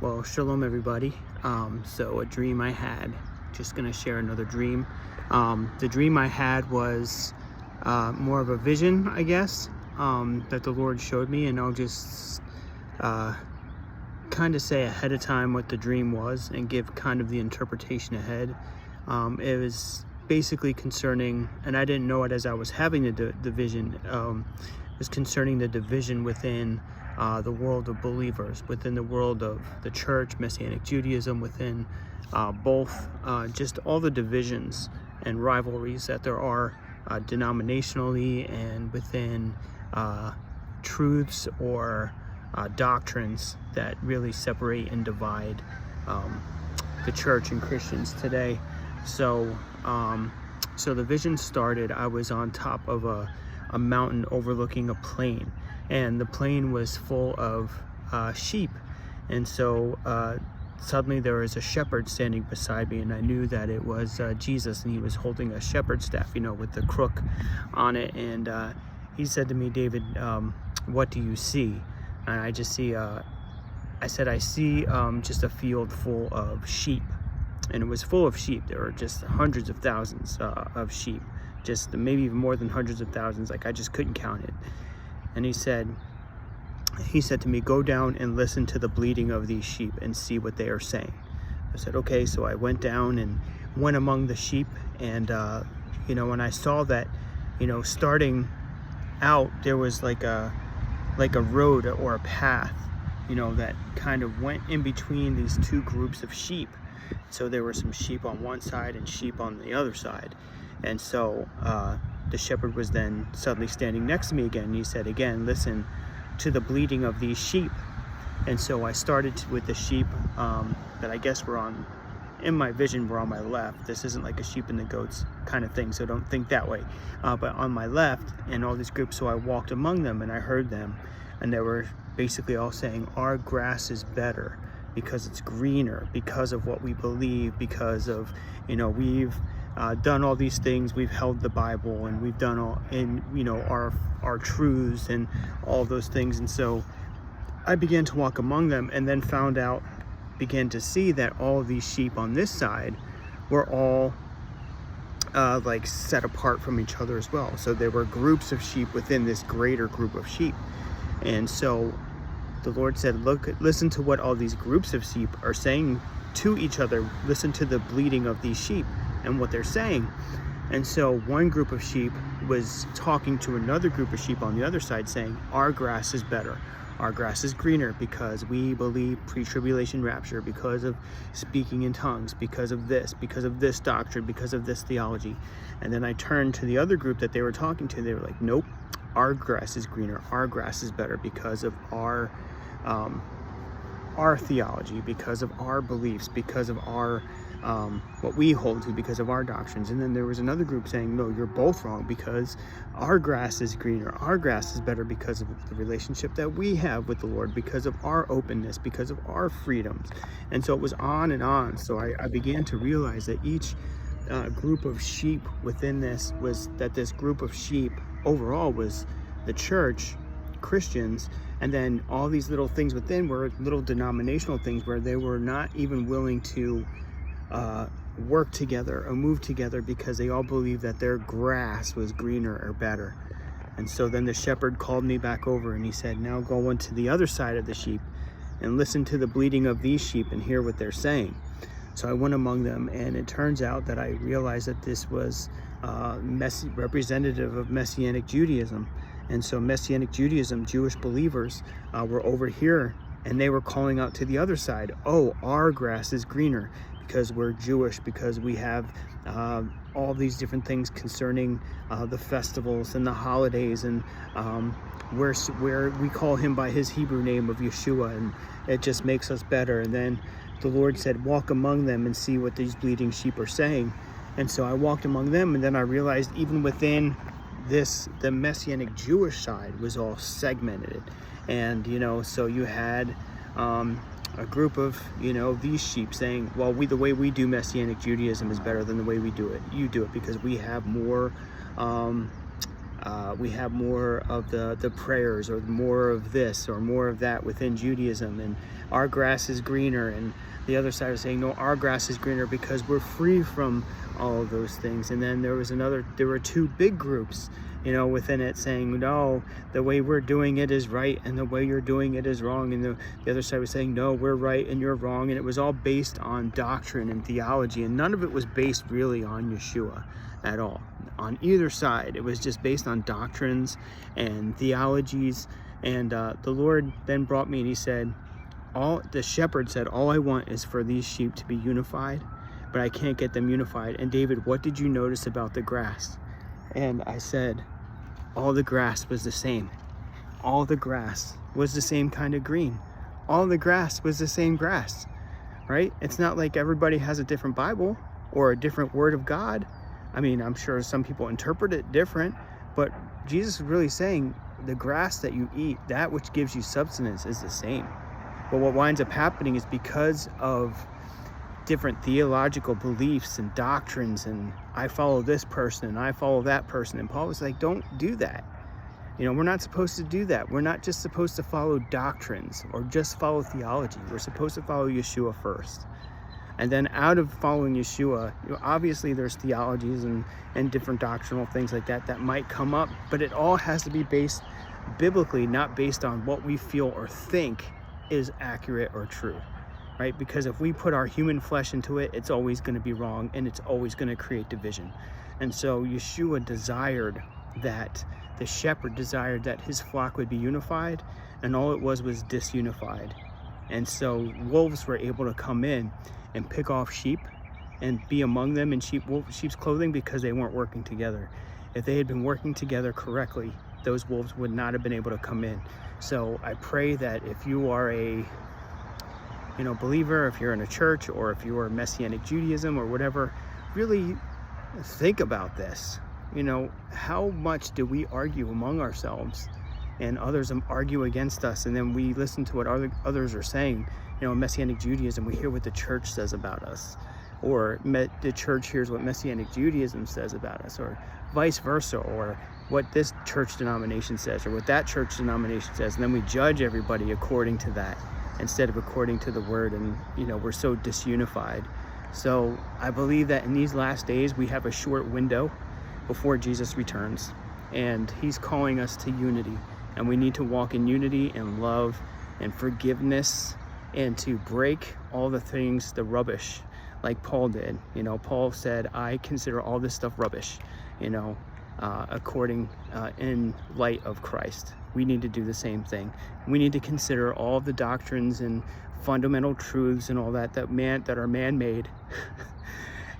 Well, shalom everybody. So a dream I had, just gonna share another dream. The dream I had was more of a vision, I guess, that the Lord showed me, and I'll just kind of say ahead of time what the dream was and give kind of the interpretation ahead. It was basically concerning, and I didn't know it as I was having the vision, it was concerning the division within the world of believers, within the world of the church, Messianic Judaism, within both just all the divisions and rivalries that there are denominationally and within truths or doctrines that really separate and divide the church and Christians today. So the vision started. I was on top of a mountain overlooking a plain, and the plain was full of sheep. And so suddenly there was a shepherd standing beside me, and I knew that it was Jesus, and he was holding a shepherd's staff, with the crook on it. And he said to me, "David, what do you see?" And I just see, I said, "I see just a field full of sheep." And it was full of sheep. There were just hundreds of thousands of sheep, just maybe even more than hundreds of thousands. Like, I just couldn't count it. And he said to me, "Go down and listen to the bleating of these sheep and see what they are saying." I said, "Okay." So I went down and went among the sheep, and when I saw that, starting out, there was like a road or a path, that kind of went in between these two groups of sheep. So there were some sheep on one side and sheep on the other side. And so the shepherd was then suddenly standing next to me again. And he said, "Again, listen to the bleating of these sheep." And so I started with the sheep that I guess in my vision, were on my left. This isn't like a sheep and the goats kind of thing, so don't think that way. But on my left, and all these groups, so I walked among them and I heard them, and they were basically all saying, "Our grass is better because it's greener, because of what we believe, because of, we've done all these things, we've held the Bible, and we've done all in, our truths and all those things." And so I began to walk among them, and then began to see that all of these sheep on this side were all like set apart from each other as well. So there were groups of sheep within this greater group of sheep. And so the Lord said, listen to what all these groups of sheep are saying to each other. Listen to the bleating of these sheep and what they're saying. And so one group of sheep was talking to another group of sheep on the other side, saying, "Our grass is better. Our grass is greener because we believe pre-tribulation rapture, because of speaking in tongues, because of this doctrine, because of this theology." And then I turned to the other group that they were talking to. They were like, "Nope, our grass is greener. Our grass is better because of our theology, because of our beliefs, because of our what we hold to, because of our doctrines." And then there was another group saying, "No, you're both wrong, because our grass is greener. Our grass is better because of the relationship that we have with the Lord, because of our openness, because of our freedoms." And so it was on and on. So I began to realize that each group of sheep within this group of sheep overall was the church, Christians. And then all these little things within were little denominational things where they were not even willing to work together or move together, because they all believed that their grass was greener or better. And so then the shepherd called me back over, and he said, "Now go into the other side of the sheep and listen to the bleating of these sheep and hear what they're saying." So I went among them, and it turns out that I realized that this was representative of Messianic Judaism. And so Messianic Judaism, Jewish believers, were over here, and they were calling out to the other side, "Oh, our grass is greener because we're Jewish, because we have all these different things concerning the festivals and the holidays, and where we call him by his Hebrew name of Yeshua, and it just makes us better." And then the Lord said, "Walk among them and see what these bleating sheep are saying." And so I walked among them, and then I realized even within this, the Messianic Jewish side was all segmented. And so you had a group of these sheep saying, "Well, the way we do Messianic Judaism is better than the way we do it. You do it because we have more We have more of the prayers, or more of this or more of that within Judaism, and our grass is greener, and the other side is saying, no, our grass is greener because we're free from all of those things. And then there were two big groups, within it, saying, no, the way we're doing it is right and the way you're doing it is wrong. And the other side was saying, no, we're right and you're wrong. And it was all based on doctrine and theology, and none of it was based really on Yeshua at all. On either side, it was just based on doctrines and theologies. And the Lord then brought me, and he said, the shepherd said, all I want is for these sheep to be unified, but I can't get them unified. And David, what did you notice about the grass? And I said, all the grass was the same. All the grass was the same kind of green. All the grass was the same grass, right? It's not like everybody has a different Bible or a different word of God. I mean, I'm sure some people interpret it different, but Jesus is really saying the grass that you eat, that which gives you substance, is the same. But what winds up happening is, because of different theological beliefs and doctrines, and I follow this person and I follow that person, and Paul was like, don't do that. We're not supposed to do that. We're not just supposed to follow doctrines or just follow theology. We're supposed to follow Yeshua first. And then out of following Yeshua, obviously there's theologies and different doctrinal things like that might come up, but it all has to be based biblically, not based on what we feel or think is accurate or true, right? Because if we put our human flesh into it, it's always going to be wrong, and it's always going to create division. And so Yeshua desired that, the shepherd desired that his flock would be unified, and all it was disunified. And so wolves were able to come in and pick off sheep and be among them in sheep's clothing, because they weren't working together. If they had been working together correctly, those wolves would not have been able to come in. So I pray that if you are a believer, if you're in a church, or if you are Messianic Judaism or whatever, really think about this. How much do we argue among ourselves, and others argue against us, and then we listen to what others are saying. In Messianic Judaism, we hear what the church says about us, or the church hears what Messianic Judaism says about us, or vice versa, or what this church denomination says, or what that church denomination says, and then we judge everybody according to that instead of according to the word, and we're so disunified. So I believe that in these last days we have a short window before Jesus returns, and he's calling us to unity, and we need to walk in unity and love and forgiveness, and to break all the things, the rubbish, like Paul did. Paul said, I consider all this stuff rubbish, according in light of Christ. We need to do the same thing. We need to consider all of the doctrines and fundamental truths and all that are man-made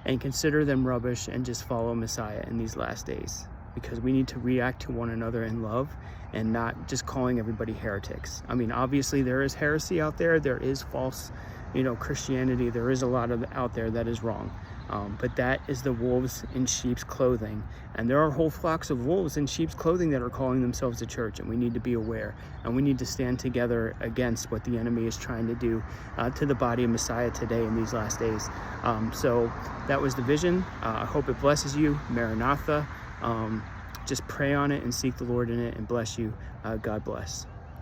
and consider them rubbish, and just follow Messiah in these last days, because we need to react to one another in love, and not just calling everybody heretics. I mean, obviously there is heresy out there. There is false, Christianity. There is a lot of out there that is wrong. But that is the wolves in sheep's clothing. And there are whole flocks of wolves in sheep's clothing that are calling themselves a church, and we need to be aware. And we need to stand together against what the enemy is trying to do to the body of Messiah today in these last days. So that was the vision. I hope it blesses you. Maranatha. Just pray on it and seek the Lord in it, and bless you. God bless.